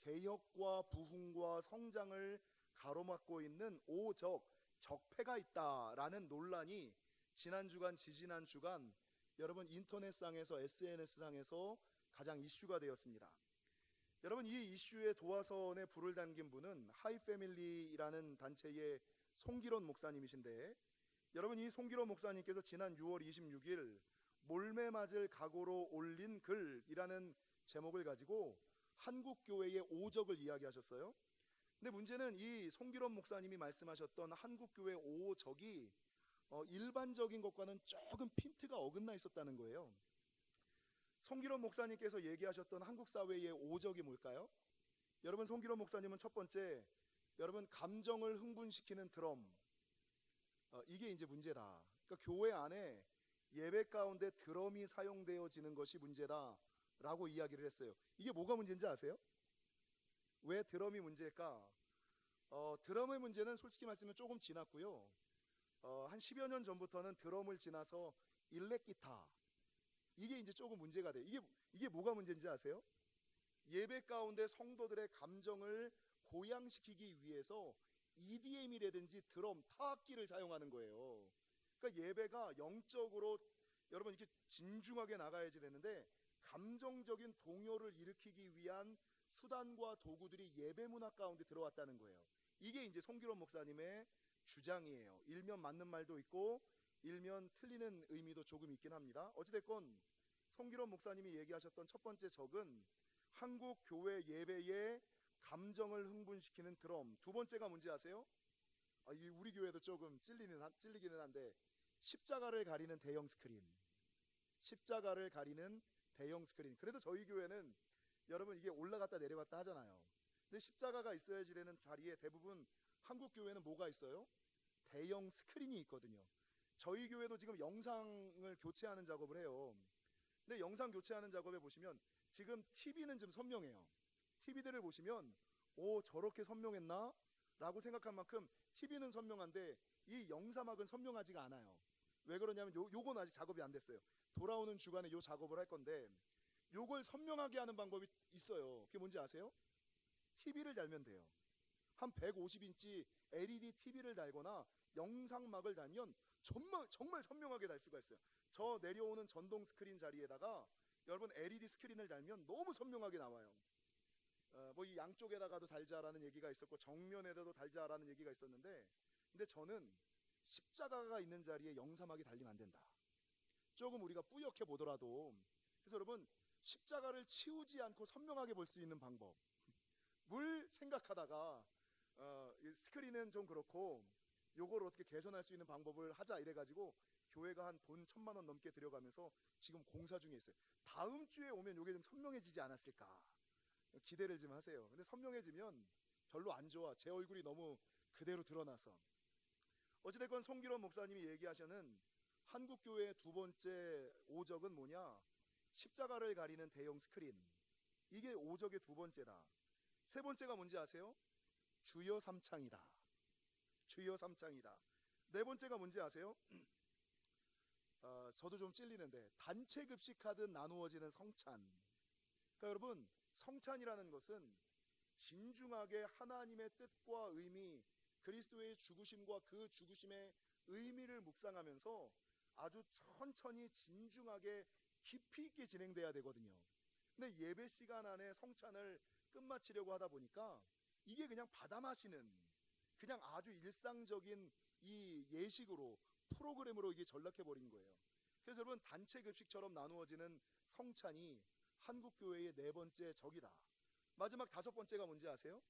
개혁과 부흥과 성장을 가로막고 있는 적폐가 있다라는 논란이 지난 주간, 지지난 주간 여러분 인터넷상에서 SNS상에서 가장 이슈가 되었습니다. 여러분, 이 이슈의 도화선에 불을 담긴 분은 하이패밀리라는 단체의 송기론 목사님이신데, 여러분, 이 송기론 목사님께서 지난 6월 26일 몰매 맞을 각오로 올린 글이라는 제목을 가지고 한국교회의 오적을 이야기하셨어요. 근데 문제는 이 송기론 목사님이 말씀하셨던 한국교회 오적이 일반적인 것과는 조금 핀트가 어긋나 있었다는 거예요. 송기론 목사님께서 얘기하셨던 한국 사회의 오적이 뭘까요? 여러분, 송기론 목사님은 첫 번째, 여러분, 감정을 흥분시키는 드럼, 이게 이제 문제다. 그러니까 교회 안에 예배 가운데 드럼이 사용되어지는 것이 문제다라고 이야기를 했어요. 이게 뭐가 문제인지 아세요? 왜 드럼이 문제일까? 드럼의 문제는 솔직히 말씀하면 조금 지났고요. 한 10여 년 전부터는 드럼을 지나서 일렉 기타, 이게 이제 조금 문제가 돼요. 이게 뭐가 문제인지 아세요? 예배 가운데 성도들의 감정을 고양시키기 위해서 EDM이라든지 드럼, 타악기를 사용하는 거예요. 그러니까 예배가 영적으로 여러분 이렇게 진중하게 나가야지 되는데, 감정적인 동요를 일으키기 위한 수단과 도구들이 예배 문화 가운데 들어왔다는 거예요. 이게 이제 송기론 목사님의 주장이에요. 일면 맞는 말도 있고 일면 틀리는 의미도 조금 있긴 합니다. 어찌됐건 송기론 목사님이 얘기하셨던 첫 번째 적은 한국 교회 예배의 감정을 흥분시키는 드럼. 두 번째가 뭔지 아세요? 이 우리 교회도 조금 찔리기는 한데, 십자가를 가리는 대형 스크린. 십자가를 가리는 대형 스크린. 그래도 저희 교회는 여러분 이게 올라갔다 내려갔다 하잖아요. 근데 십자가가 있어야지 되는 자리에 대부분 한국 교회는 뭐가 있어요? 대형 스크린이 있거든요. 저희 교회도 지금 영상을 교체하는 작업을 해요. 근데 영상 교체하는 작업에 보시면 지금 TV는 좀 선명해요. TV들을 보시면 저렇게 선명했나? 라고 생각한 만큼 TV는 선명한데 이 영사막은 선명하지가 않아요. 왜 그러냐면 요건 아직 작업이 안 됐어요. 돌아오는 주간에 요 작업을 할 건데, 요걸 선명하게 하는 방법이 있어요. 그게 뭔지 아세요? TV를 달면 돼요. 한 150인치 LED TV를 달거나 영상막을 달면 정말 선명하게 달 수가 있어요. 저 내려오는 전동 스크린 자리에다가 여러분 LED 스크린을 달면 너무 선명하게 나와요. 뭐 이 양쪽에다가도 달자라는 얘기가 있었고 정면에다도 달자라는 얘기가 있었는데, 근데 저는 십자가가 있는 자리에 영사막이 달리면 안 된다. 조금 우리가 뿌옇게 보더라도, 그래서 여러분 십자가를 치우지 않고 선명하게 볼 수 있는 방법을 생각하다가 스크린은 좀 그렇고 요걸 어떻게 개선할 수 있는 방법을 하자 이래가지고 교회가 한 돈 1,000만 원 넘게 들여가면서 지금 공사 중에 있어요. 다음 주에 오면 요게 좀 선명해지지 않았을까 기대를 좀 하세요. 근데 선명해지면 별로 안 좋아. 제 얼굴이 너무 그대로 드러나서. 어찌됐건 송기론 목사님이 얘기하시는 한국교회의 두 번째 오적은 뭐냐? 십자가를 가리는 대형 스크린. 이게 오적의 두 번째다. 세 번째가 뭔지 아세요? 주여 삼창이다. 주여 삼창이다. 네 번째가 뭔지 아세요? 저도 좀 찔리는데, 단체 급식하듯 나누어지는 성찬. 그러니까 여러분, 성찬이라는 것은 진중하게 하나님의 뜻과 의미, 그리스도의 죽으심과 그 죽으심의 의미를 묵상하면서 아주 천천히 진중하게 깊이 있게 진행돼야 되거든요. 근데 예배 시간 안에 성찬을 끝마치려고 하다 보니까 이게 그냥 받아 마시는, 그냥 아주 일상적인 이 예식으로, 프로그램으로 이게 전락해 버린 거예요. 그래서 여러분, 단체 급식처럼 나누어지는 성찬이 한국교회의 네 번째 적이다. 마지막 다섯 번째가 뭔지 아세요?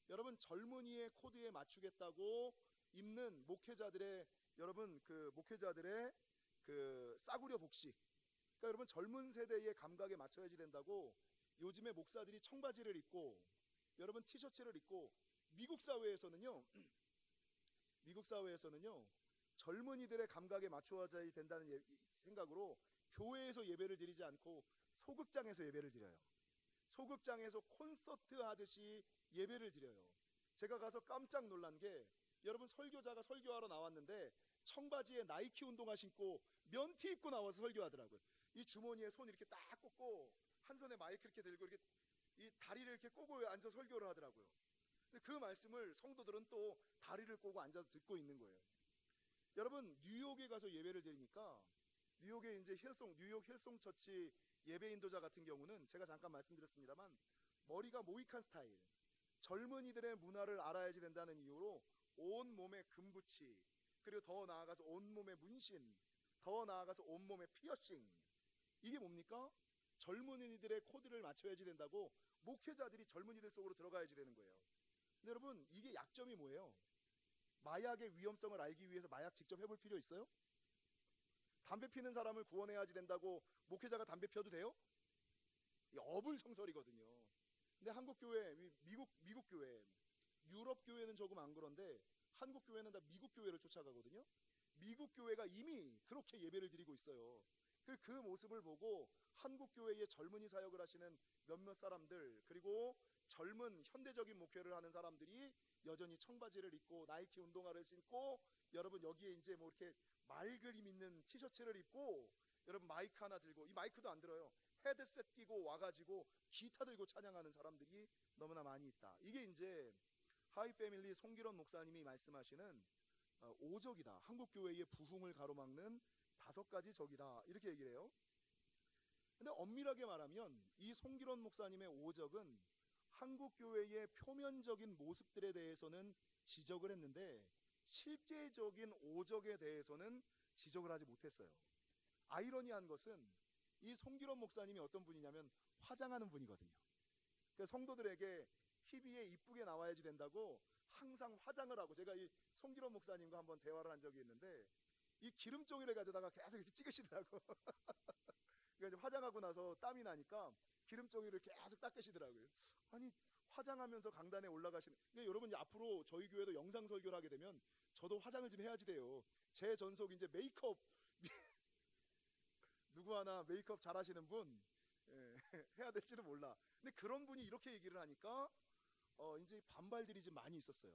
여러분, 젊은이의 코드에 맞추겠다고 입는 목회자들의 목회자들의 싸구려 복식. 그러니까 여러분, 젊은 세대의 감각에 맞춰야지 된다고 요즘에 목사들이 청바지를 입고 여러분 티셔츠를 입고, 미국 사회에서는요 젊은이들의 감각에 맞추어야 된다는 생각으로 교회에서 예배를 드리지 않고 소극장에서 예배를 드려요. 소극장에서 콘서트 하듯이 예배를 드려요. 제가 가서 깜짝 놀란 게, 여러분, 설교자가 설교하러 나왔는데 청바지에 나이키 운동화 신고 면티 입고 나와서 설교하더라고요. 이 주머니에 손 이렇게 딱 꽂고 한 손에 마이크 이렇게 들고 이렇게 이 다리를 이렇게 꼬고 앉아 설교를 하더라고요. 근데 그 말씀을 성도들은 또 다리를 꼬고 앉아서 듣고 있는 거예요. 여러분, 뉴욕에 가서 예배를 드리니까 뉴욕의 이제 뉴욕 힐송 처치 예배 인도자 같은 경우는 제가 잠깐 말씀드렸습니다만 머리가 모이칸 스타일, 젊은이들의 문화를 알아야지 된다는 이유로 온 몸에 금붙이, 그리고 더 나아가서 온 몸에 문신, 더 나아가서 온 몸에 피어싱. 이게 뭡니까? 젊은이들의 코드를 맞춰야지 된다고 목회자들이 젊은이들 속으로 들어가야지 되는 거예요. 근데 여러분, 이게 약점이 뭐예요? 마약의 위험성을 알기 위해서 마약 직접 해볼 필요 있어요? 담배 피는 사람을 구원해야지 된다고 목회자가 담배 피워도 돼요? 이게 어불성설이거든요. 근데 한국 교회, 미국 교회, 유럽 교회는 조금 안 그런데 한국 교회는 다 미국 교회를 쫓아가거든요. 미국 교회가 이미 그렇게 예배를 드리고 있어요. 그 모습을 보고 한국 교회의 젊은이 사역을 하시는 몇몇 사람들, 그리고 젊은 현대적인 목회를 하는 사람들이 여전히 청바지를 입고 나이키 운동화를 신고, 여러분 여기에 이제 뭐 이렇게 말 그림 있는 티셔츠를 입고, 여러분 마이크 하나 들고, 이 마이크도 안 들어요. 헤드셋 끼고 와가지고 기타 들고 찬양하는 사람들이 너무나 많이 있다. 이게 이제 하이패밀리 송기론 목사님이 말씀하시는 오적이다. 한국 교회의 부흥을 가로막는 5가지 적이다. 이렇게 얘기를 해요. 근데 엄밀하게 말하면 이 송기론 목사님의 오적은 한국 교회의 표면적인 모습들에 대해서는 지적을 했는데 실제적인 오적에 대해서는 지적을 하지 못했어요. 아이러니한 것은 이 송기론 목사님이 어떤 분이냐면 화장하는 분이거든요. 그러니까 성도들에게 TV에 이쁘게 나와야지 된다고 항상 화장을 하고, 제가 이 송기론 목사님과 한번 대화를 한 적이 있는데 이 기름종이를 가져다가 계속 이렇게 찍으시더라고. 그러니까 화장하고 나서 땀이 나니까 기름종이를 계속 닦으시더라고요. 아니, 화장하면서 강단에 올라가시는. 그러니까 여러분, 이제 앞으로 저희 교회도 영상 설교를 하게 되면 저도 화장을 좀 해야지 돼요. 제 전속 이제 메이크업 누구 하나 메이크업 잘하시는 분 해야 될지도 몰라. 근데 그런 분이 이렇게 얘기를 하니까 이제 반발들이 좀 많이 있었어요.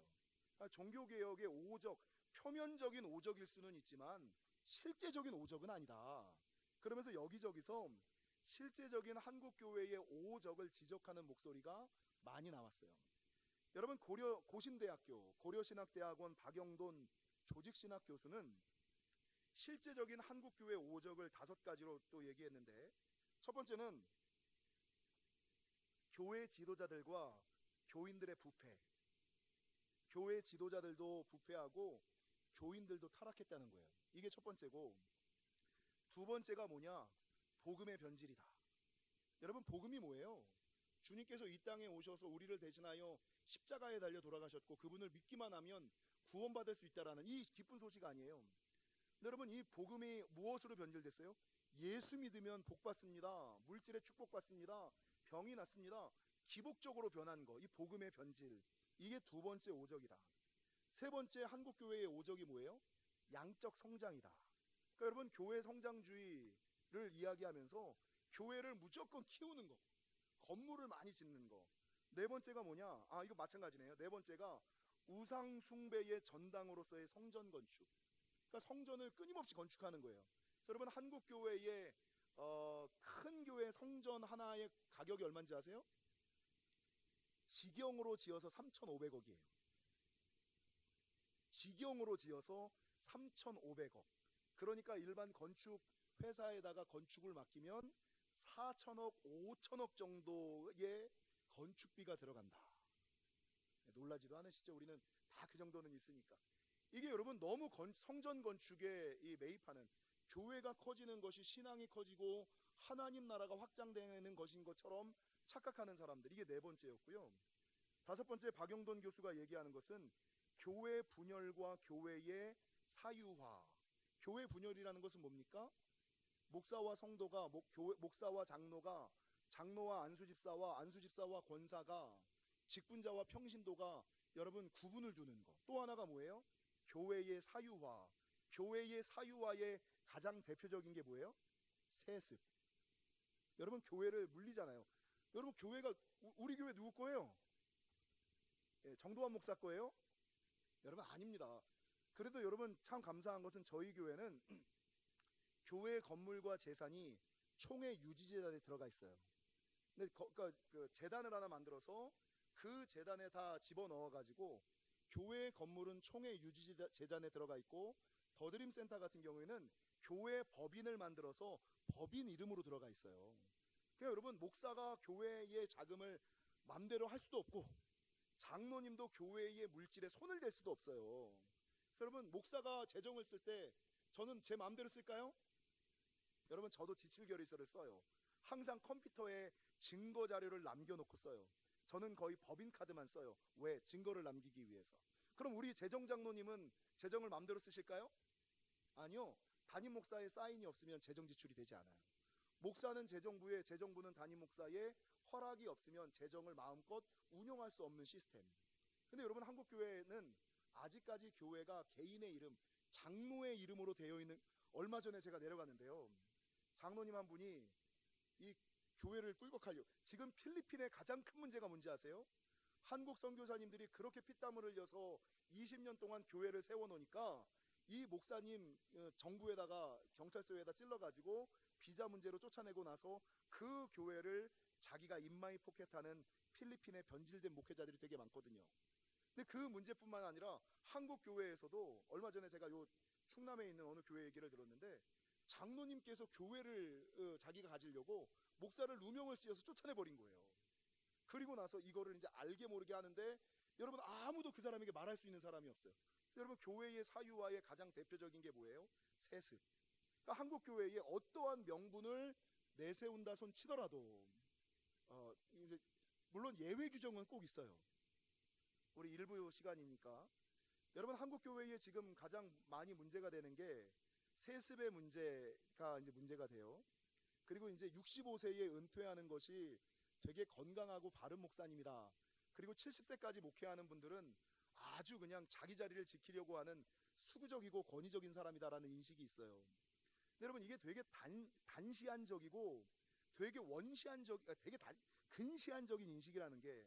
그러니까 종교개혁의 오적, 표면적인 오적일 수는 있지만 실제적인 오적은 아니다. 그러면서 여기저기서 실제적인 한국교회의 오적을 지적하는 목소리가 많이 나왔어요. 여러분, 고신대학교, 고려신학대학원 박영돈 조직신학 교수는 실제적인 한국교회 오적을 5가지로 또 얘기했는데, 첫 번째는 교회 지도자들과 교인들의 부패. 교회 지도자들도 부패하고 교인들도 타락했다는 거예요. 이게 첫 번째고, 두 번째가 뭐냐? 복음의 변질이다. 여러분, 복음이 뭐예요? 주님께서 이 땅에 오셔서 우리를 대신하여 십자가에 달려 돌아가셨고 그분을 믿기만 하면 구원받을 수 있다라는 이 기쁜 소식 아니에요? 여러분, 이 복음이 무엇으로 변질됐어요? 예수 믿으면 복 받습니다. 물질의 축복 받습니다. 병이 낫습니다. 기복적으로 변한 거, 이 복음의 변질. 이게 두 번째 오적이다. 세 번째 한국교회의 오적이 뭐예요? 양적 성장이다. 그러니까 여러분, 교회 성장주의를 이야기하면서 교회를 무조건 키우는 거, 건물을 많이 짓는 거. 네 번째가 뭐냐? 이거 마찬가지네요. 네 번째가 우상 숭배의 전당으로서의 성전 건축. 그러니까 성전을 끊임없이 건축하는 거예요. 여러분, 한국 교회의 큰 교회 성전 하나의 가격이 얼마인지 아세요? 직영으로 지어서 3,500억이에요. 직영으로 지어서 3,500억. 그러니까 일반 건축 회사에다가 건축을 맡기면 4천억, 5천억 정도의 건축비가 들어간다. 놀라지도 않으시죠? 우리는 다 그 정도는 있으니까. 이게 여러분, 너무 성전 건축에 매입하는, 교회가 커지는 것이 신앙이 커지고 하나님 나라가 확장되는 것인 것처럼 착각하는 사람들. 이게 네 번째였고요. 다섯 번째, 박영돈 교수가 얘기하는 것은 교회 분열과 교회의 사유화. 교회 분열이라는 것은 뭡니까? 목사와 성도가, 목사와 장로가, 장로와 안수집사와 안수집사와 권사가, 직분자와 평신도가 여러분 구분을 두는 것. 또 하나가 뭐예요? 교회의 사유화. 교회의 사유화의 가장 대표적인 게 뭐예요? 세습. 여러분, 교회를 물리잖아요. 여러분, 교회가 우리 교회 누구 거예요? 정도환 목사 거예요? 여러분, 아닙니다. 그래도 여러분, 참 감사한 것은 저희 교회는 교회 건물과 재산이 총회 유지재단에 들어가 있어요. 근데 그러니까 그 재단을 하나 만들어서 그 재단에 다 집어넣어 가지고 교회 건물은 총회 유지 재단에 들어가 있고, 더드림 센터 같은 경우에는 교회 법인을 만들어서 법인 이름으로 들어가 있어요. 그러니까 여러분, 목사가 교회의 자금을 맘대로 할 수도 없고 장로님도 교회의 물질에 손을 댈 수도 없어요. 그래서 여러분, 목사가 재정을 쓸 때 저는 제 마음대로 쓸까요? 여러분, 저도 지출결의서를 써요. 항상 컴퓨터에 증거 자료를 남겨놓고 써요. 저는 거의 법인 카드만 써요. 왜? 증거를 남기기 위해서. 그럼 우리 재정 장로님은 재정을 마음대로 쓰실까요? 아니요. 담임 목사의 사인이 없으면 재정 지출이 되지 않아요. 목사는 재정부에, 재정부는 담임 목사의 허락이 없으면 재정을 마음껏 운영할 수 없는 시스템. 근데 여러분, 한국 교회는 아직까지 교회가 개인의 이름, 장로의 이름으로 되어 있는, 얼마 전에 제가 내려갔는데요. 장로님 한 분이 이 교회를 끌고 가려고, 지금 필리핀의 가장 큰 문제가 뭔지 아세요? 한국 선교사님들이 그렇게 피땀을 흘려서 20년 동안 교회를 세워놓으니까 이 목사님 정부에다가 경찰서에다 찔러가지고 비자 문제로 쫓아내고 나서 그 교회를 자기가 인마이 포켓하는 필리핀의 변질된 목회자들이 되게 많거든요. 근데 그 문제뿐만 아니라 한국 교회에서도 얼마 전에 제가 요 충남에 있는 어느 교회 얘기를 들었는데, 장로님께서 교회를 자기가 가지려고 목사를 누명을 씌워서 쫓아내버린 거예요. 그리고 나서 이거를 이제 알게 모르게 하는데, 여러분, 아무도 그 사람에게 말할 수 있는 사람이 없어요. 여러분, 교회의 사유화의 가장 대표적인 게 뭐예요? 세습. 그러니까 한국 교회에 어떠한 명분을 내세운다 손 치더라도 이제 물론 예외 규정은 꼭 있어요. 우리 일부 시간이니까. 여러분, 한국 교회에 지금 가장 많이 문제가 되는 게 세습의 문제가 이제 문제가 돼요. 그리고 이제 65세에 은퇴하는 것이 되게 건강하고 바른 목사님이다. 그리고 70세까지 목회하는 분들은 아주 그냥 자기 자리를 지키려고 하는 수구적이고 권위적인 사람이다라는 인식이 있어요. 근데 여러분, 이게 되게 단시한적이고 되게 되게 근시한적인 인식이라는 게,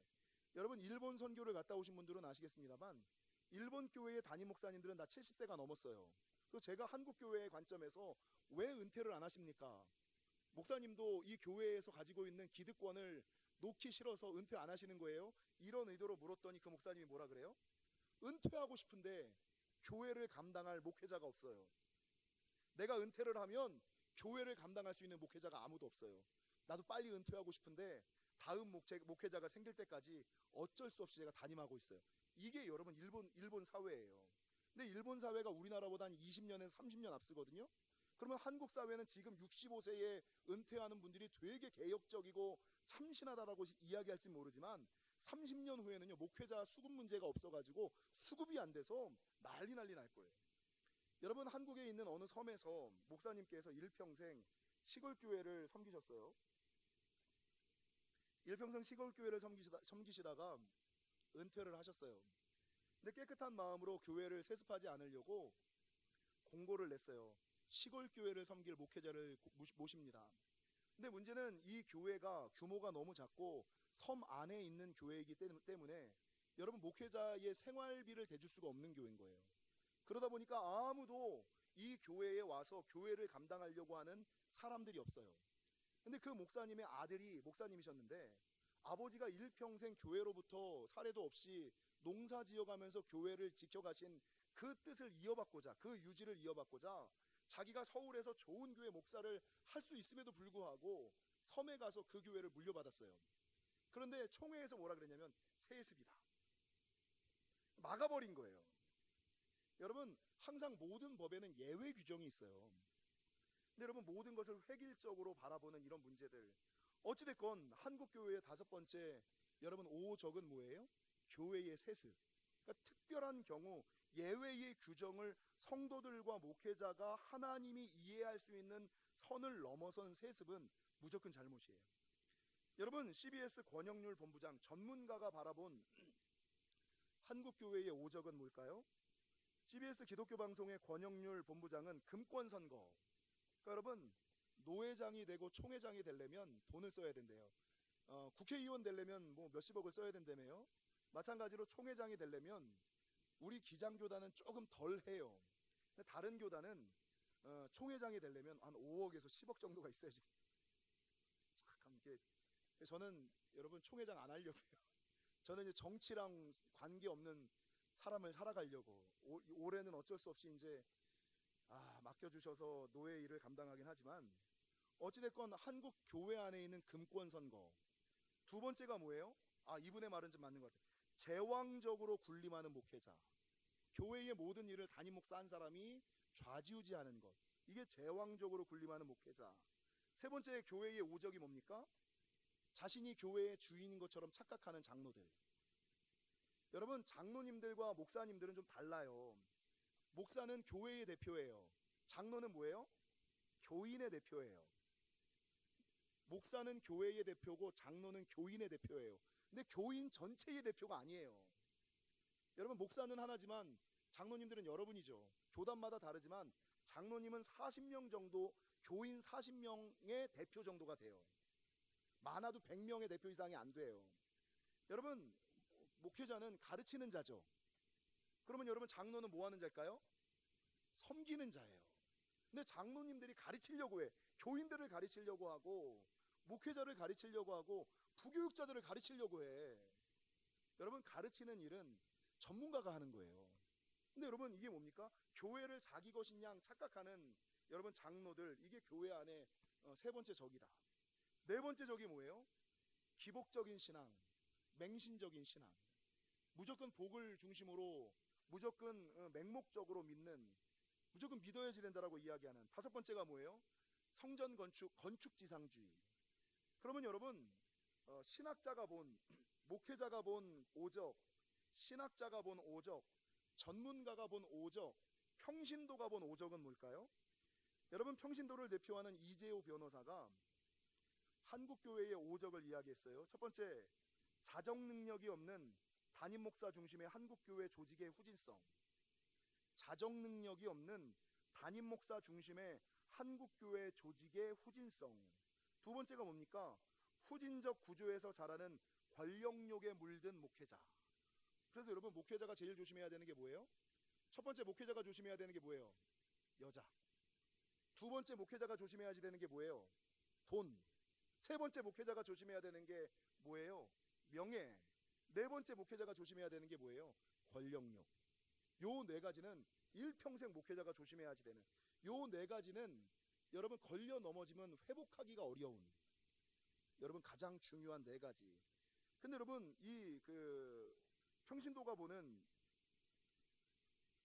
여러분, 일본 선교를 갔다 오신 분들은 아시겠습니다만 일본 교회의 담임 목사님들은 다 70세가 넘었어요. 그래서 제가 한국 교회의 관점에서 왜 은퇴를 안 하십니까? 목사님도 이 교회에서 가지고 있는 기득권을 놓기 싫어서 은퇴 안 하시는 거예요? 이런 의도로 물었더니 그 목사님이 뭐라 그래요? 은퇴하고 싶은데 교회를 감당할 목회자가 없어요. 내가 은퇴를 하면 교회를 감당할 수 있는 목회자가 아무도 없어요. 나도 빨리 은퇴하고 싶은데 다음 목회자가 생길 때까지 어쩔 수 없이 제가 담임하고 있어요. 이게 여러분 일본 사회예요. 근데 일본 사회가 우리나라보다 한 20년에서 30년 앞서거든요. 그러면 한국 사회는 지금 65세에 은퇴하는 분들이 되게 개혁적이고 참신하다라고 이야기할지 모르지만 30년 후에는요, 목회자 수급 문제가 없어가지고 수급이 안 돼서 난리 날 거예요. 여러분, 한국에 있는 어느 섬에서 목사님께서 일평생 시골교회를 섬기셨어요. 일평생 시골교회를 섬기시다가 은퇴를 하셨어요. 근데 깨끗한 마음으로 교회를 세습하지 않으려고 공고를 냈어요. 시골교회를 섬길 목회자를 모십니다. 근데 문제는 이 교회가 규모가 너무 작고 섬 안에 있는 교회이기 때문에 여러분, 목회자의 생활비를 대줄 수가 없는 교회인 거예요. 그러다 보니까 아무도 이 교회에 와서 교회를 감당하려고 하는 사람들이 없어요. 근데 그 목사님의 아들이 목사님이셨는데, 아버지가 일평생 교회로부터 사례도 없이 농사 지어가면서 교회를 지켜가신 그 뜻을 이어받고자, 그 유지를 이어받고자 자기가 서울에서 좋은 교회 목사를 할 수 있음에도 불구하고 섬에 가서 그 교회를 물려받았어요. 그런데 총회에서 뭐라 그랬냐면 세습이다. 막아버린 거예요. 여러분, 항상 모든 법에는 예외 규정이 있어요. 근데 여러분, 모든 것을 획일적으로 바라보는 이런 문제들, 어찌됐건 한국 교회의 5번째, 여러분, 5적은 뭐예요? 교회의 세습. 그러니까 특별한 경우 예외의 규정을 성도들과 목회자가 하나님이 이해할 수 있는 선을 넘어선 세습은 무조건 잘못이에요. 여러분, CBS 권영률 본부장, 전문가가 바라본 한국 교회의 5적은 뭘까요? CBS 기독교 방송의 권영률 본부장은 금권 선거. 그러니까 여러분, 노회장이 되고 총회장이 되려면 돈을 써야 된대요. 국회의원 되려면 뭐 몇십억을 써야 된다며요. 마찬가지로 총회장이 되려면 우리 기장교단은 조금 덜 해요. 근데 다른 교단은 총회장이 되려면 한 5억에서 10억 정도가 있어야지. 참 이게 저는 여러분 총회장 안 하려고요. 저는 이제 정치랑 관계없는 삶을 살아가려고. 올해는 어쩔 수 없이 이제 맡겨주셔서 노예 일을 감당하긴 하지만, 어찌됐건 한국 교회 안에 있는 금권 선거. 두 번째가 뭐예요? 이분의 말은 좀 맞는 것 같아요. 제왕적으로 군림하는 목회자. 교회의 모든 일을 담임 목사 한 사람이 좌지우지하는 것. 이게 제왕적으로 군림하는 목회자. 세 번째, 교회의 오적이 뭡니까? 자신이 교회의 주인인 것처럼 착각하는 장로들. 여러분, 장로님들과 목사님들은 좀 달라요. 목사는 교회의 대표예요. 장로는 뭐예요? 교인의 대표예요. 목사는 교회의 대표고 장로는 교인의 대표예요. 근데 교인 전체의 대표가 아니에요. 여러분, 목사는 하나지만 장로님들은 여러분이죠. 교단마다 다르지만 장로님은 40명 정도, 교인 40명의 대표 정도가 돼요. 많아도 100명의 대표 이상이 안 돼요. 여러분, 목회자는 가르치는 자죠. 그러면 여러분, 장로는 뭐 하는 자일까요? 섬기는 자예요. 근데 장로님들이 가르치려고 해. 교인들을 가르치려고 하고, 목회자를 가르치려고 하고, 부교육자들을 가르치려고 해. 여러분, 가르치는 일은 전문가가 하는 거예요. 근데 여러분, 이게 뭡니까? 교회를 자기 것인 양 착각하는 여러분 장로들, 이게 교회 안에 세 번째 적이다. 네 번째 적이 뭐예요? 기복적인 신앙, 맹신적인 신앙. 무조건 복을 중심으로, 무조건 맹목적으로 믿는, 무조건 믿어야지 된다라고 이야기하는. 다섯 번째가 뭐예요? 성전 건축지상주의. 그러면 여러분, 신학자가 본, 목회자가 본 오적, 신학자가 본 오적, 전문가가 본 오적, 평신도가 본 오적은 뭘까요? 여러분, 평신도를 대표하는 이재호 변호사가 한국교회의 오적을 이야기했어요. 첫 번째, 자정 능력이 없는 담임 목사 중심의 한국교회 조직의 후진성. 자정 능력이 없는 담임 목사 중심의 한국교회 조직의 후진성. 두 번째가 뭡니까? 후진적 구조에서 자라는 권력욕에 물든 목회자. 그래서 여러분, 목회자가 제일 조심해야 되는 게 뭐예요? 첫 번째, 목회자가 조심해야 되는 게 뭐예요? 여자. 두 번째, 목회자가 조심해야 되는 게 뭐예요? 돈. 세 번째, 목회자가 조심해야 되는 게 뭐예요? 명예. 네 번째, 목회자가 조심해야 되는 게 뭐예요? 권력욕. 요 네 가지는 일평생 목회자가 조심해야지 되는, 요 네 가지는 여러분, 걸려 넘어지면 회복하기가 어려운, 여러분, 가장 중요한 네 가지. 근데 여러분, 이 평신도가 보는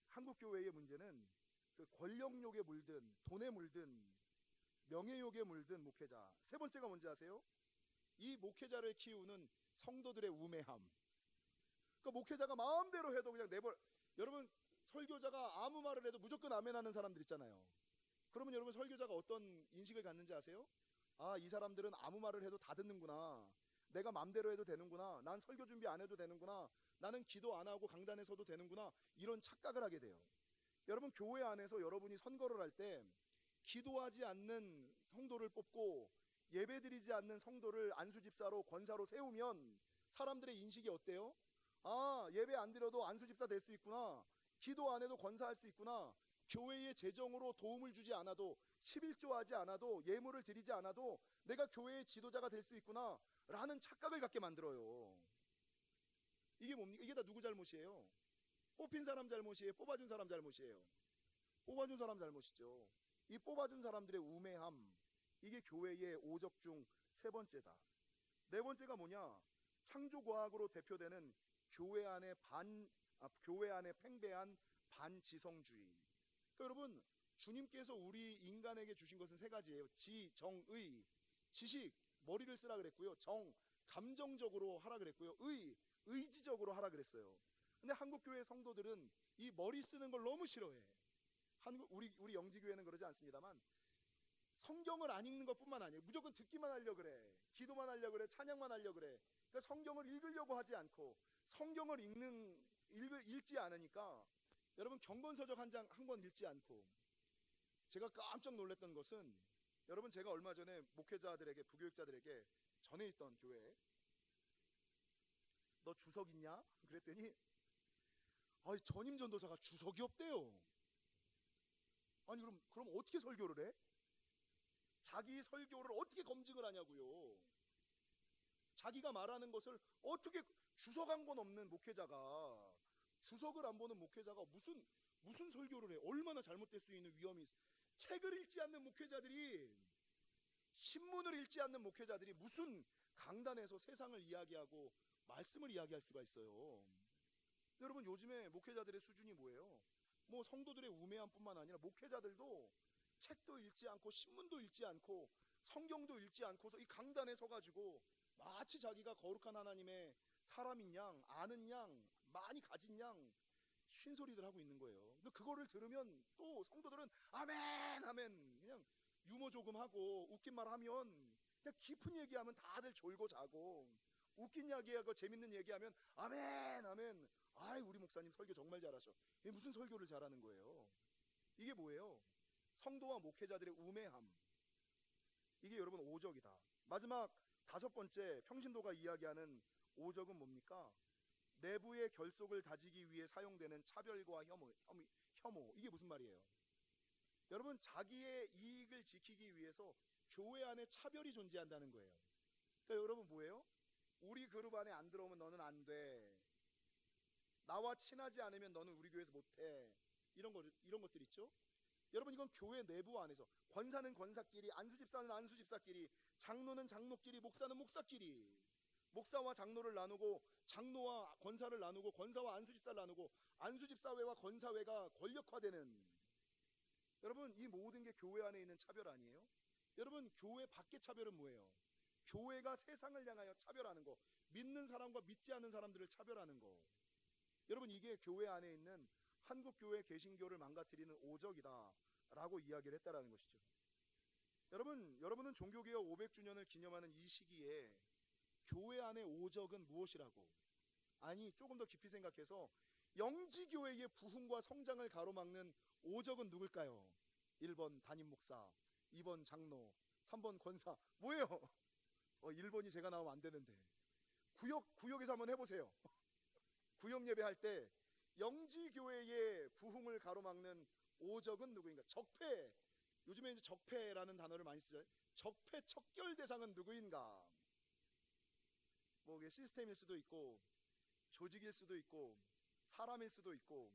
한국교회의 문제는 그 권력욕에 물든, 돈에 물든, 명예욕에 물든 목회자. 세 번째가 뭔지 아세요? 이 목회자를 키우는 성도들의 우매함. 그러니까 목회자가 마음대로 해도 그냥 여러분, 설교자가 아무 말을 해도 무조건 아멘하는 사람들 있잖아요. 그러면 여러분, 설교자가 어떤 인식을 갖는지 아세요? 이 사람들은 아무 말을 해도 다 듣는구나. 내가 맘대로 해도 되는구나. 난 설교 준비 안 해도 되는구나. 나는 기도 안 하고 강단에 서도 되는구나. 이런 착각을 하게 돼요. 여러분, 교회 안에서 여러분이 선거를 할 때 기도하지 않는 성도를 뽑고 예배드리지 않는 성도를 안수집사로, 권사로 세우면 사람들의 인식이 어때요? 예배 안 드려도 안수집사 될 수 있구나. 기도 안 해도 권사할 수 있구나. 교회의 재정으로 도움을 주지 않아도, 11조 하지 않아도, 예물을 드리지 않아도 내가 교회의 지도자가 될 수 있구나 라는 착각을 갖게 만들어요. 이게 뭡니까? 이게 다 누구 잘못이에요? 뽑힌 사람 잘못이에요? 뽑아준 사람 잘못이에요? 뽑아준 사람 잘못이죠. 이 뽑아준 사람들의 우매함, 이게 교회의 오적 중 세 번째다. 네 번째가 뭐냐? 창조과학으로 대표되는 교회 안에 팽배한 반지성주의. 그러니까 여러분, 주님께서 우리 인간에게 주신 것은 세 가지예요. 지, 정, 의. 지식, 머리를 쓰라 그랬고요. 정, 감정적으로 하라 그랬고요. 의, 의지적으로 하라 그랬어요. 근데 한국교회 성도들은 이 머리 쓰는 걸 너무 싫어해. 우리 영지교회는 그러지 않습니다만, 성경을 안 읽는 것뿐만 아니에요. 무조건 듣기만 하려고 그래. 기도만 하려고 그래. 찬양만 하려고 그래. 그러니까 성경을 읽으려고 하지 않고, 성경을 읽지 않으니까 여러분, 경건서적 한 권 읽지 않고. 제가 깜짝 놀랐던 것은, 여러분, 제가 얼마 전에 목회자들에게, 부교육자들에게, 전에 있던 교회에 너 주석 있냐? 그랬더니 전임 전도사가 주석이 없대요. 아니, 그럼 어떻게 설교를 해? 자기 설교를 어떻게 검증을 하냐고요. 자기가 말하는 것을 어떻게 주석 한 권 없는 목회자가, 주석을 안 보는 목회자가 무슨 설교를 해? 얼마나 잘못될 수 있는 위험이 있어. 책을 읽지 않는 목회자들이, 신문을 읽지 않는 목회자들이 무슨 강단에서 세상을 이야기하고 말씀을 이야기할 수가 있어요. 여러분, 요즘에 목회자들의 수준이 뭐예요? 뭐 성도들의 우매함뿐만 아니라 목회자들도 책도 읽지 않고 신문도 읽지 않고 성경도 읽지 않고서 이 강단에 서가지고 마치 자기가 거룩한 하나님의 사람인 양, 아는 양, 많이 가진 양 쉰소리들 하고 있는 거예요. 근데 그거를 들으면 또 성도들은 아멘 아멘, 그냥 유머 조금 하고 웃긴 말 하면, 그냥 깊은 얘기하면 다들 졸고 자고, 웃긴 이야기하고 재밌는 얘기하면 아멘 아멘, 아이 우리 목사님 설교 정말 잘하셔. 이게 무슨 설교를 잘하는 거예요? 이게 뭐예요? 성도와 목회자들의 우매함. 이게 여러분 오적이다. 마지막 다섯 번째, 평신도가 이야기하는 오적은 뭡니까? 내부의 결속을 다지기 위해 사용되는 차별과 혐오. 이게 무슨 말이에요? 여러분, 자기의 이익을 지키기 위해서 교회 안에 차별이 존재한다는 거예요. 그러니까 여러분 뭐예요? 우리 그룹 안에 안 들어오면 너는 안 돼. 나와 친하지 않으면 너는 우리 교회에서 못해. 이런 것들 있죠? 여러분, 이건 교회 내부 안에서 권사는 권사끼리, 안수집사는 안수집사끼리, 장로는 장로끼리, 목사는 목사끼리, 목사와 장로를 나누고 장로와 권사를 나누고 권사와 안수집사를 나누고 안수집사회와 권사회가 권력화되는, 여러분 이 모든 게 교회 안에 있는 차별 아니에요? 여러분, 교회 밖의 차별은 뭐예요? 교회가 세상을 향하여 차별하는 거, 믿는 사람과 믿지 않는 사람들을 차별하는 거. 여러분, 이게 교회 안에 있는 한국교회 개신교를 망가뜨리는 오적이다 라고 이야기를 했다라는 것이죠. 여러분은 종교개혁 500주년을 기념하는 이 시기에 교회 안의 오적은 무엇이라고? 아니, 조금 더 깊이 생각해서 영지교회의 부흥과 성장을 가로막는 오적은 누굴까요? 1번 담임 목사, 2번 장로, 3번 권사. 뭐예요? 1번이 제가 나오면 안 되는데. 구역에서 한번 해보세요. 구역 예배할 때 영지교회의 부흥을 가로막는 오적은 누구인가? 적폐. 요즘에 이제 적폐라는 단어를 많이 쓰죠. 적폐 척결 대상은 누구인가? 뭐 이게 시스템일 수도 있고, 조직일 수도 있고, 사람일 수도 있고,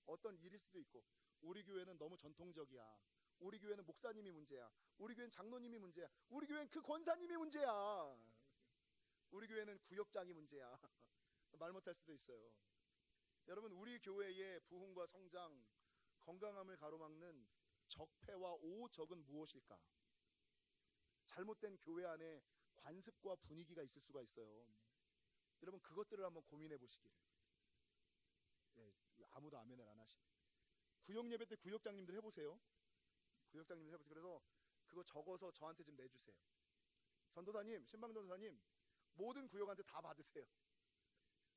어떤 일일 수도 있고. 우리 교회는 너무 전통적이야. 우리 교회는 목사님이 문제야. 우리 교회는 장로님이 문제야. 우리 교회는 그 권사님이 문제야. 우리 교회는 구역장이 문제야. 말 못할 수도 있어요. 여러분, 우리 교회의 부흥과 성장, 건강함을 가로막는 적폐와 오적은 무엇일까? 잘못된 교회 안에 관습과 분위기가 있을 수가 있어요. 여러분, 그것들을 한번 고민해 보시기를. 아무도 아멘을 안 하시네. 구역 예배 때 구역장님들 해보세요. 구역장님들 해보세요. 그래서 그거 적어서 저한테 좀 내주세요. 전도사님, 신방전도사님, 모든 구역한테 다 받으세요.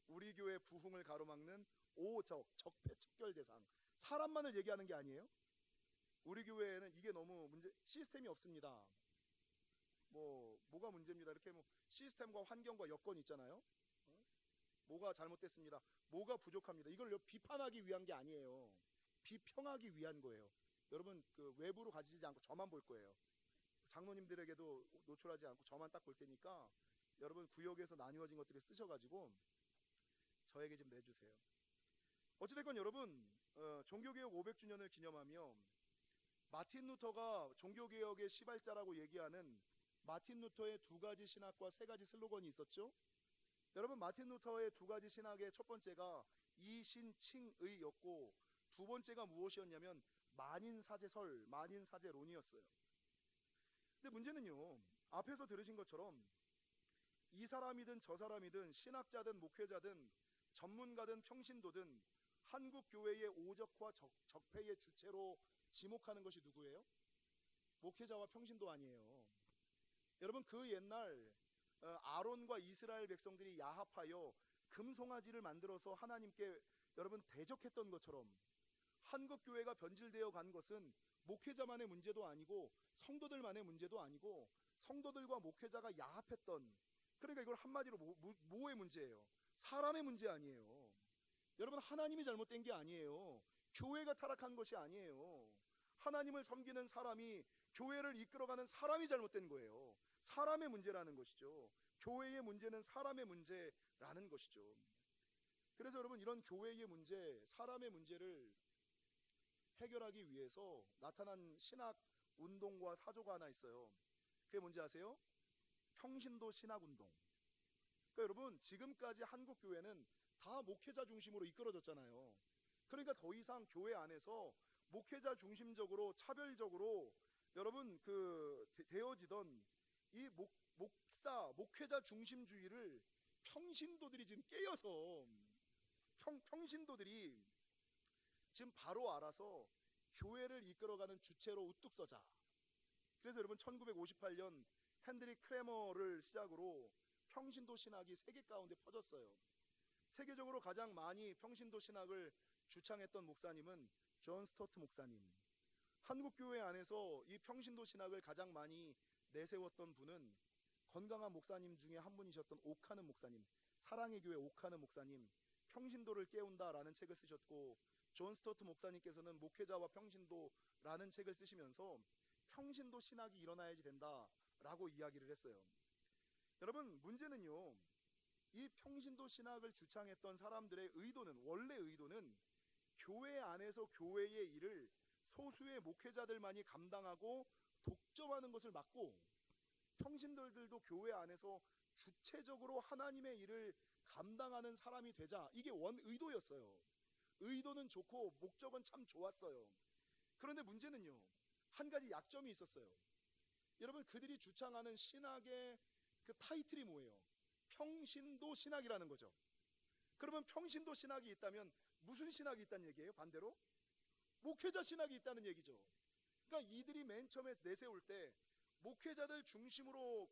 우리 교회 부흥을 가로막는 오적, 적폐 척결 대상. 사람만을 얘기하는 게 아니에요. 우리 교회에는 이게 너무 시스템이 없습니다. 뭐가 문제입니다. 이렇게 시스템과 환경과 여건이 있잖아요. 뭐가 잘못됐습니다. 뭐가 부족합니다. 이걸 비판하기 위한 게 아니에요. 비평하기 위한 거예요. 여러분, 그 외부로 가지지 않고 저만 볼 거예요. 장로님들에게도 노출하지 않고 저만 딱 볼 테니까 여러분, 구역에서 나뉘어진 것들을 쓰셔가지고 저에게 좀 내주세요. 어찌됐건 여러분, 종교개혁 500주년을 기념하며 마틴 루터가 종교개혁의 시발자라고 얘기하는 마틴 루터의 두 가지 신학과 세 가지 슬로건이 있었죠. 여러분, 마틴 루터의 두 가지 신학의 첫 번째가 이신칭의였고, 두 번째가 무엇이었냐면 만인사제설, 만인사제론이었어요. 근데 문제는요, 앞에서 들으신 것처럼 이 사람이든 저 사람이든 신학자든 목회자든 전문가든 평신도든 한국 교회의 오적화 적폐의 주체로 지목하는 것이 누구예요? 목회자와 평신도 아니에요. 여러분, 그 옛날 아론과 이스라엘 백성들이 야합하여 금송아지를 만들어서 하나님께 여러분 대적했던 것처럼 한국 교회가 변질되어 간 것은 목회자만의 문제도 아니고 성도들만의 문제도 아니고 성도들과 목회자가 야합했던, 그러니까 이걸 한마디로 뭐의 문제예요? 사람의 문제 아니에요. 여러분, 하나님이 잘못된 게 아니에요. 교회가 타락한 것이 아니에요. 하나님을 섬기는 사람이, 교회를 이끌어가는 사람이 잘못된 거예요. 사람의 문제라는 것이죠. 교회의 문제는 사람의 문제라는 것이죠. 그래서 여러분, 이런 교회의 문제, 사람의 문제를 해결하기 위해서 나타난 신학 운동과 사조가 하나 있어요. 그게 뭔지 아세요? 평신도 신학 운동. 그러니까 여러분, 지금까지 한국 교회는 다 목회자 중심으로 이끌어졌잖아요. 그러니까 더 이상 교회 안에서 목회자 중심적으로 차별적으로 여러분 되어지던 이 목회자 중심주의를 평신도들이 지금 깨어서 평신도들이 지금 바로 알아서 교회를 이끌어가는 주체로 우뚝 서자. 그래서 여러분 1958년 핸드릭 크레머를 시작으로 평신도 신학이 세계 가운데 퍼졌어요. 세계적으로 가장 많이 평신도 신학을 주창했던 목사님은 존 스토트 목사님. 한국 교회 안에서 이 평신도 신학을 가장 많이 내세웠던 분은 건강한 목사님 중에 한 분이셨던 오카는 목사님, 사랑의 교회 오카는 목사님, 평신도를 깨운다라는 책을 쓰셨고, 존 스토트 목사님께서는 목회자와 평신도라는 책을 쓰시면서 평신도 신학이 일어나야지 된다라고 이야기를 했어요. 여러분, 문제는요, 이 평신도 신학을 주창했던 사람들의 의도는, 원래 의도는 교회 안에서 교회의 일을 소수의 목회자들만이 감당하고 독점하는 것을 막고, 평신도들도 교회 안에서 주체적으로 하나님의 일을 감당하는 사람이 되자, 이게 원 의도였어요. 의도는 좋고 목적은 참 좋았어요. 그런데 문제는요, 한 가지 약점이 있었어요. 여러분, 그들이 주창하는 신학의 그 타이틀이 뭐예요? 평신도 신학이라는 거죠. 그러면 평신도 신학이 있다면 무슨 신학이 있다는 얘기예요? 반대로 목회자 신학이 있다는 얘기죠. 그러니까 이들이 맨 처음에 내세울 때 목회자들 중심으로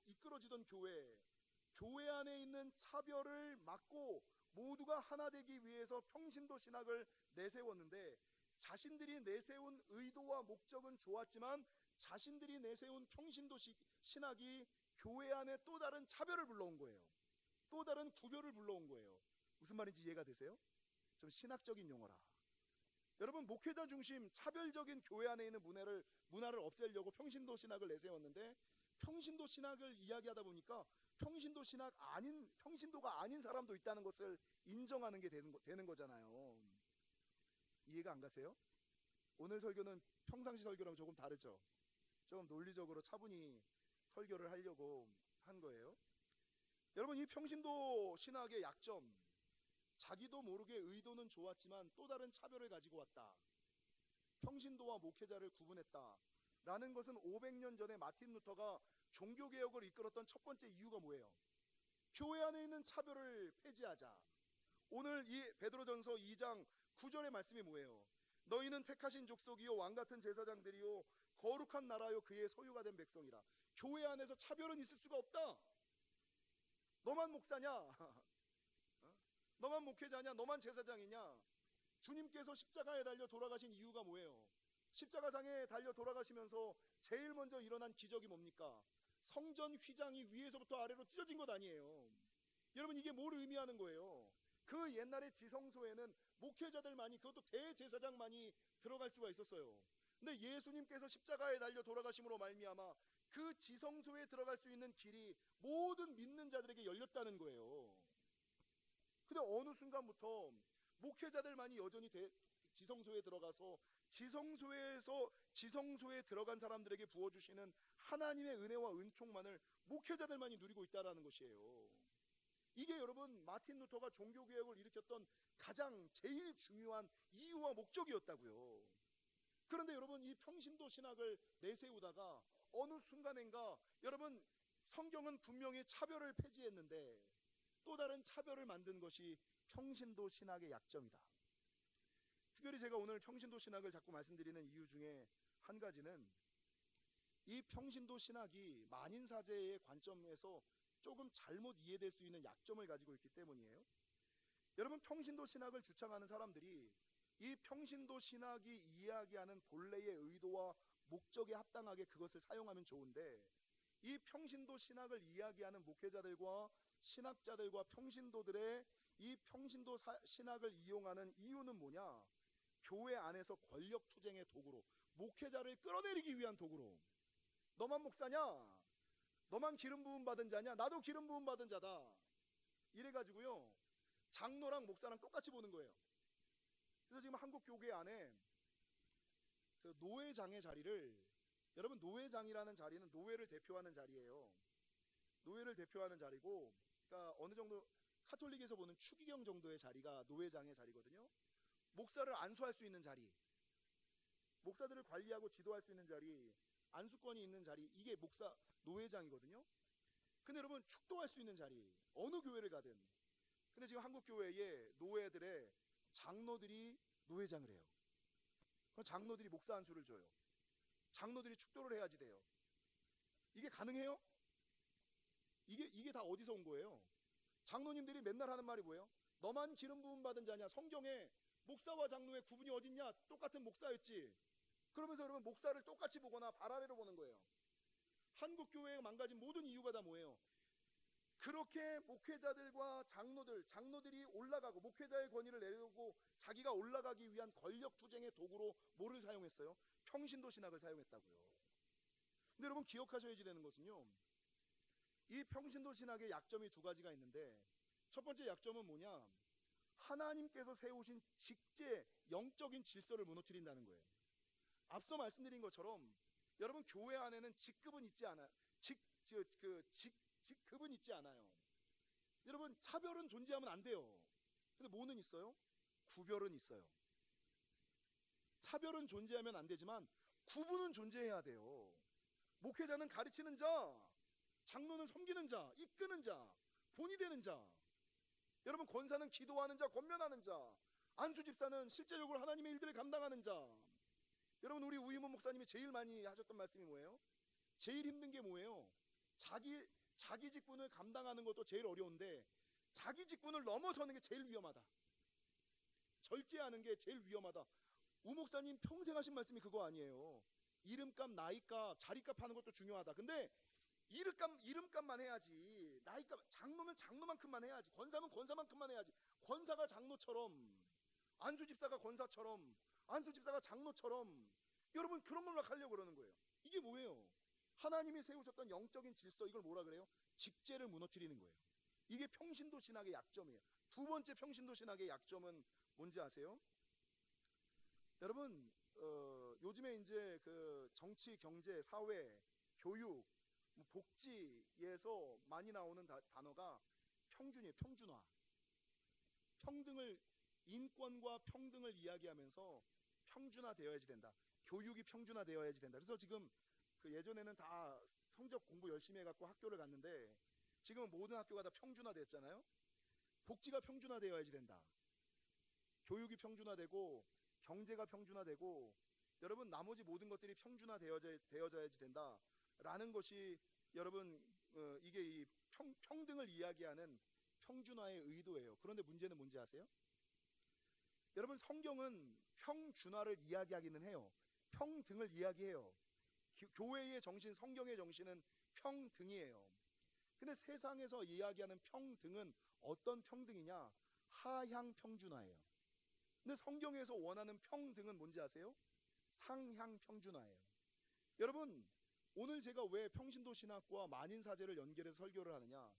이끌어지던 교회 안에 있는 차별을 막고 모두가 하나 되기 위해서 평신도 신학을 내세웠는데, 자신들이 내세운 의도와 목적은 좋았지만 자신들이 내세운 평신도 신학이 교회 안에 또 다른 차별을 불러온 거예요. 또 다른 구별을 불러온 거예요. 무슨 말인지 이해가 되세요? 좀 신학적인 용어라. 여러분, 목회자 중심 차별적인 교회 안에 있는 문화를 없애려고 평신도 신학을 내세웠는데, 평신도 신학을 이야기하다 보니까 평신도가 아닌 사람도 있다는 것을 인정하는 게 되는 거잖아요. 이해가 안 가세요? 오늘 설교는 평상시 설교랑 조금 다르죠. 좀 논리적으로 차분히 설교를 하려고 한 거예요. 여러분, 이 평신도 신학의 약점, 자기도 모르게 의도는 좋았지만 또 다른 차별을 가지고 왔다. 평신도와 목회자를 구분했다. 라는 것은 500년 전에 마틴 루터가 종교개혁을 이끌었던 첫 번째 이유가 뭐예요? 교회 안에 있는 차별을 폐지하자. 오늘 이 베드로전서 2장 9절의 말씀이 뭐예요? 너희는 택하신 족속이요 왕같은 제사장들이요 거룩한 나라요 그의 소유가 된 백성이라. 교회 안에서 차별은 있을 수가 없다. 너만 목사냐? 너만 목회자냐? 너만 제사장이냐? 주님께서 십자가에 달려 돌아가신 이유가 뭐예요? 십자가상에 달려 돌아가시면서 제일 먼저 일어난 기적이 뭡니까? 성전 휘장이 위에서부터 아래로 찢어진 것 아니에요. 여러분, 이게 뭘 의미하는 거예요? 그 옛날의 지성소에는 목회자들만이, 그것도 대제사장만이 들어갈 수가 있었어요. 근데 예수님께서 십자가에 달려 돌아가심으로 말미암아 그 지성소에 들어갈 수 있는 길이 모든 믿는 자들에게 열렸다는 거예요. 근데 어느 순간부터 목회자들만이 여전히 지성소에 들어가서 지성소에 들어간 사람들에게 부어주시는 하나님의 은혜와 은총만을 목회자들만이 누리고 있다는 것이에요. 이게 여러분 마틴 루터가 종교개혁을 일으켰던 가장 제일 중요한 이유와 목적이었다고요. 그런데 여러분, 이 평신도 신학을 내세우다가 어느 순간인가, 여러분, 성경은 분명히 차별을 폐지했는데 또 다른 차별을 만든 것이 평신도 신학의 약점이다. 특별히 제가 오늘 평신도 신학을 자꾸 말씀드리는 이유 중에 한 가지는 이 평신도 신학이 만인사제의 관점에서 조금 잘못 이해될 수 있는 약점을 가지고 있기 때문이에요. 여러분, 평신도 신학을 주창하는 사람들이 이 평신도 신학이 이야기하는 본래의 의도와 목적에 합당하게 그것을 사용하면 좋은데, 이 평신도 신학을 이야기하는 목회자들과 신학자들과 평신도들의 이 평신도 신학을 이용하는 이유는 뭐냐? 교회 안에서 권력 투쟁의 도구로, 목회자를 끌어내리기 위한 도구로, 너만 목사냐? 너만 기름 부음 받은 자냐? 나도 기름 부음 받은 자다. 이래가지고요, 장로랑 목사랑 똑같이 보는 거예요. 그래서 지금 한국 교회 안에 그 노회장의 자리를, 여러분 노회장이라는 자리는 노회를 대표하는 자리예요. 노회를 대표하는 자리고, 그러니까 어느 정도 카톨릭에서 보는 추기경 정도의 자리가 노회장의 자리거든요. 목사를 안수할 수 있는 자리, 목사들을 관리하고 지도할 수 있는 자리, 안수권이 있는 자리, 이게 목사 노회장이거든요. 근데 여러분 축도할 수 있는 자리, 어느 교회를 가든. 근데 지금 한국 교회의 노회들의 장로들이 노회장을 해요. 그럼 장로들이 목사 안수를 줘요. 장로들이 축도를 해야지 돼요. 이게 가능해요? 이게 다 어디서 온 거예요? 장로님들이 맨날 하는 말이 뭐예요? 너만 기름 부음 받은 자냐? 성경에 목사와 장로의 구분이 어딨냐? 똑같은 목사였지. 그러면서 여러분 목사를 똑같이 보거나 발 아래로 보는 거예요. 한국 교회에 망가진 모든 이유가 다 뭐예요? 그렇게 목회자들과 장로들이 올라가고 목회자의 권위를 내려고 자기가 올라가기 위한 권력 투쟁의 도구로 뭐를 사용했어요? 평신도 신학을 사용했다고요. 근데 여러분 기억하셔야지 되는 것은요, 이 평신도 신학의 약점이 두 가지가 있는데, 첫 번째 약점은 뭐냐? 하나님께서 세우신 직제 영적인 질서를 무너뜨린다는 거예요. 앞서 말씀드린 것처럼 여러분 교회 안에는 직급은 있지 않아요. 직급은 있지 않아요. 여러분 차별은 존재하면 안 돼요. 근데 뭐는 있어요? 구별은 있어요. 차별은 존재하면 안 되지만 구분은 존재해야 돼요. 목회자는 가르치는 자, 장로는 섬기는 자, 이끄는 자, 본이 되는 자. 여러분 권사는 기도하는 자, 권면하는 자, 안수집사는 실제적으로 하나님의 일들을 감당하는 자. 여러분 우리 우이문 목사님이 제일 많이 하셨던 말씀이 뭐예요? 제일 힘든 게 뭐예요? 자기 직분을 감당하는 것도 제일 어려운데 자기 직분을 넘어서는 게 제일 위험하다. 절제하는 게 제일 위험하다. 우 목사님 평생 하신 말씀이 그거 아니에요? 이름값, 나이값, 자리값 하는 것도 중요하다. 근데 이름값만 해야지. 나이값, 장로면 장로만큼만 해야지. 권사면 권사만큼만 해야지. 권사가 장로처럼, 안수집사가 권사처럼, 안수집사가 장로처럼, 여러분 그런 걸로 하려고 그러는 거예요. 이게 뭐예요? 하나님이 세우셨던 영적인 질서, 이걸 뭐라 그래요? 직제를 무너뜨리는 거예요. 이게 평신도 신학의 약점이에요. 두 번째 평신도 신학의 약점은 뭔지 아세요? 여러분 요즘에 이제 그 정치, 경제, 사회, 교육, 복지에서 많이 나오는 단어가 평준이에요. 평준화. 평등을, 인권과 평등을 이야기하면서 평준화되어야지 된다. 교육이 평준화되어야지 된다. 그래서 지금 그 예전에는 다 성적 공부 열심히 해갖고 학교를 갔는데 지금은 모든 학교가 다 평준화됐잖아요. 복지가 평준화되어야지 된다. 교육이 평준화되고 경제가 평준화되고 여러분 나머지 모든 것들이 평준화되어야지 된다라는 것이 여러분 이게 이 평등을 이야기하는 평준화의 의도예요. 그런데 문제는 뭔지 아세요? 여러분 성경은 평준화를 이야기하기는 해요. 평등을 이야기해요. 교회의 정신, 성경의 정신은 평등이에요. 근데 세상에서 이야기하는 평등은 어떤 평등이냐? 하향 평준화예요. 근데 성경에서 원하는 평등은 뭔지 아세요? 상향 평준화예요. 여러분 오늘 제가 왜 평신도 신학과 만인사제를 연결해서 설교를 하느냐?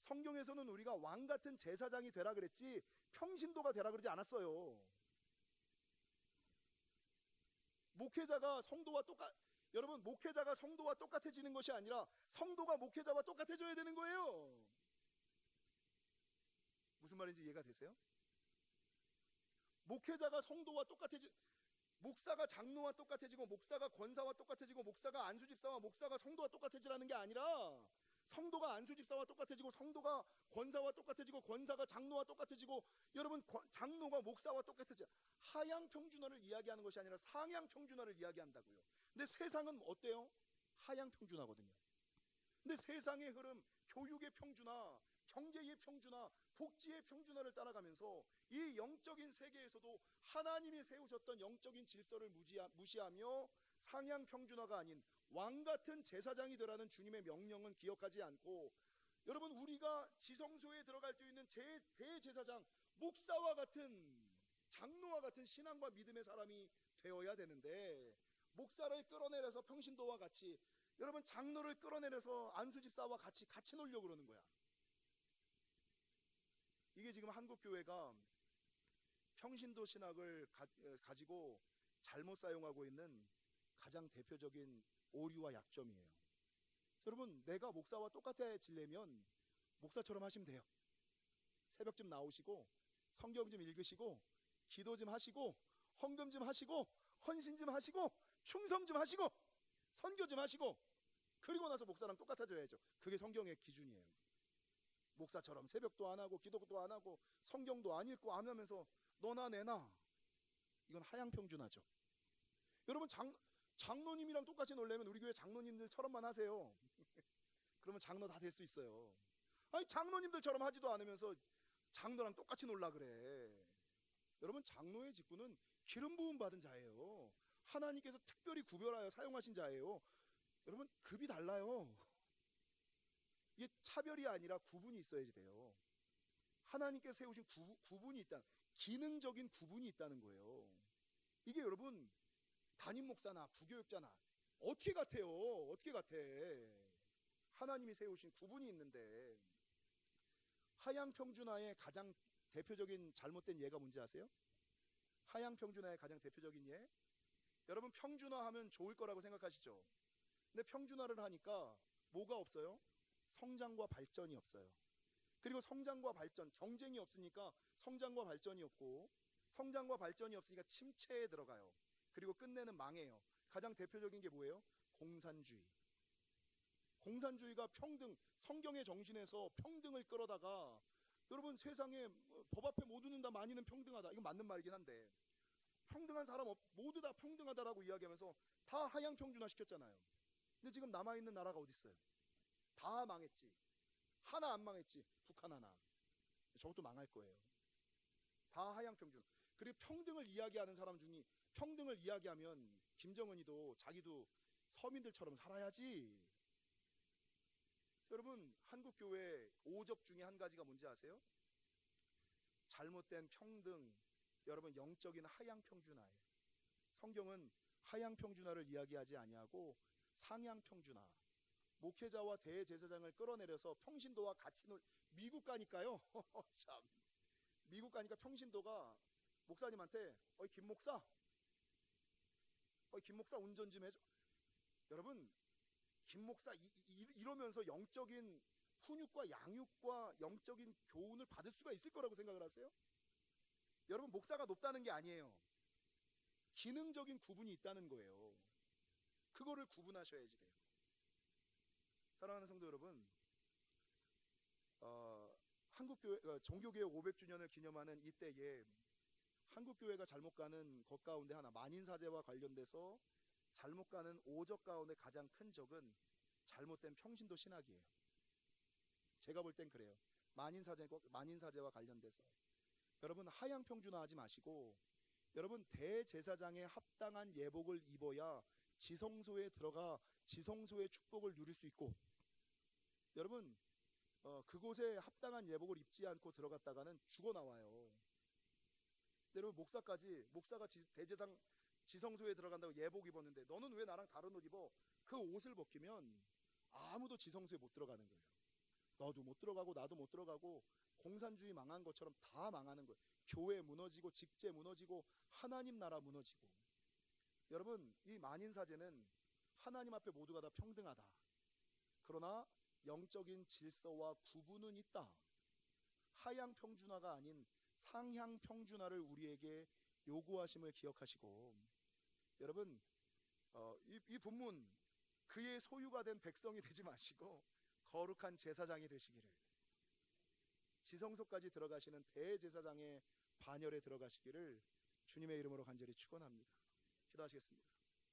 성경에서는 우리가 왕 같은 제사장이 되라 그랬지 평신도가 되라 그러지 않았어요. 여러분 목회자가 성도와 똑같아지는 것이 아니라 성도가 목회자와 똑같아져야 되는 거예요. 무슨 말인지 이해가 되세요? 목회자가 성도와 목사가 장로와 똑같아지고 목사가 권사와 똑같아지고 목사가 안수집사와 목사가 성도와 똑같아지라는 게 아니라 성도가 안수집사와 똑같아지고 성도가 권사와 똑같아지고 권사가 장로와 똑같아지고 여러분 장로가 목사와 똑같아져. 하향 평준화를 이야기하는 것이 아니라 상향 평준화를 이야기한다고요. 근데 세상은 어때요? 하향 평준화거든요. 근데 세상의 흐름, 교육의 평준화, 경제의 평준화, 복지의 평준화를 따라가면서 이 영적인 세계에서도 하나님이 세우셨던 영적인 질서를 무시하며 상향 평준화가 아닌 왕 같은 제사장이 되라는 주님의 명령은 기억하지 않고 여러분 우리가 지성소에 들어갈 수 있는 대제사장 목사와 같은 장로와 같은 신앙과 믿음의 사람이 되어야 되는데, 목사를 끌어내려서 평신도와 같이, 여러분 장로를 끌어내려서 안수집사와 같이 놀려고 그러는 거야. 이게 지금 한국 교회가 평신도 신학을 가지고 잘못 사용하고 있는 가장 대표적인 오류와 약점이에요. 여러분, 내가 목사와 똑같아지려면 목사처럼 하시면 돼요. 새벽 좀 나오시고 성경 좀 읽으시고 기도 좀 하시고 헌금 좀 하시고 헌신 좀 하시고 충성 좀 하시고 선교 좀 하시고, 그리고 나서 목사랑 똑같아져야죠. 그게 성경의 기준이에요. 목사처럼 새벽도 안 하고 기도도 안 하고 성경도 안 읽고 안 하면서 너나 내나, 이건 하향평준화죠. 여러분, 장로님이랑 똑같이 놀려면 우리 교회 장로님들처럼만 하세요. 그러면 장로 다 될 수 있어요. 아니, 장로님들처럼 하지도 않으면서 장로랑 똑같이 놀라 그래. 여러분, 장로의 직분은 기름 부음 받은 자예요. 하나님께서 특별히 구별하여 사용하신 자예요. 여러분, 급이 달라요. 이게 차별이 아니라 구분이 있어야지 돼요. 하나님께서 세우신 구분이 있다, 기능적인 구분이 있다는 거예요. 이게 여러분, 담임 목사나 부교육자나 어떻게 같아요? 어떻게 같아? 하나님이 세우신 구분이 있는데, 하향평준화의 가장 대표적인 잘못된 예가 뭔지 아세요? 하향평준화의 가장 대표적인 예? 여러분, 평준화하면 좋을 거라고 생각하시죠? 근데 평준화를 하니까 뭐가 없어요? 성장과 발전이 없어요. 그리고 성장과 발전, 경쟁이 없으니까 성장과 발전이 없고, 성장과 발전이 없으니까 침체에 들어가요. 그리고 끝내는 망해요. 가장 대표적인 게 뭐예요? 공산주의. 공산주의가 평등, 성경의 정신에서 평등을 끌어다가, 여러분 세상에 법 앞에 모두는 다 만인은 평등하다, 이건 맞는 말이긴 한데, 평등한 사람 모두 다 평등하다라고 이야기하면서 다 하향평준화 시켰잖아요. 근데 지금 남아있는 나라가 어디 있어요? 다 망했지. 하나 안 망했지. 북한 하나. 저것도 망할 거예요. 다 하향평준화. 그리고 평등을 이야기하는 사람 중에, 평등을 이야기하면 김정은이도 자기도 서민들처럼 살아야지. 여러분, 한국교회 오적 중에 한 가지가 뭔지 아세요? 잘못된 평등, 여러분 영적인 하향평준화예요. 성경은 하향평준화를 이야기하지 아니하고 상향평준화, 목회자와 대제사장을 끌어내려서 평신도와 같이 미국 가니까요. 참, 미국 가니까 평신도가 목사님한테 김 목사, 김 목사 운전 좀 해줘. 여러분, 김 목사 이러면서 영적인 훈육과 양육과 영적인 교훈을 받을 수가 있을 거라고 생각을 하세요? 여러분, 목사가 높다는 게 아니에요. 기능적인 구분이 있다는 거예요. 그거를 구분하셔야지 돼요. 사랑하는 성도 여러분, 한국교회 종교개혁 500주년을 기념하는 이때에 한국교회가 잘못 가는 것 가운데 하나, 만인사제와 관련돼서 잘못 가는 오적 가운데 가장 큰 적은 잘못된 평신도 신학이에요. 제가 볼 땐 그래요. 만인사제와 관련돼서 여러분, 하향평준화하지 마시고, 여러분 대제사장의 합당한 예복을 입어야 지성소에 들어가 지성소의 축복을 누릴 수 있고, 여러분 그곳에 합당한 예복을 입지 않고 들어갔다가는 죽어 나와요. 여러분, 목사가 대제사장 지성소에 들어간다고 예복 입었는데 너는 왜 나랑 다른 옷 입어? 그 옷을 벗기면 아무도 지성소에 못 들어가는 거예요. 너도 못 들어가고 나도 못 들어가고, 공산주의 망한 것처럼 다 망하는 거예요. 교회 무너지고 직제 무너지고 하나님 나라 무너지고. 여러분, 이 만인사제는 하나님 앞에 모두가 다 평등하다. 그러나 영적인 질서와 구분은 있다. 하향평준화가 아닌 상향평준화를 우리에게 요구하심을 기억하시고, 여러분 이 본문, 그의 소유가 된 백성이 되지 마시고 거룩한 제사장이 되시기를, 지성소까지 들어가시는 대제사장의 반열에 들어가시기를 주님의 이름으로 간절히 축원합니다. 기도하시겠습니다.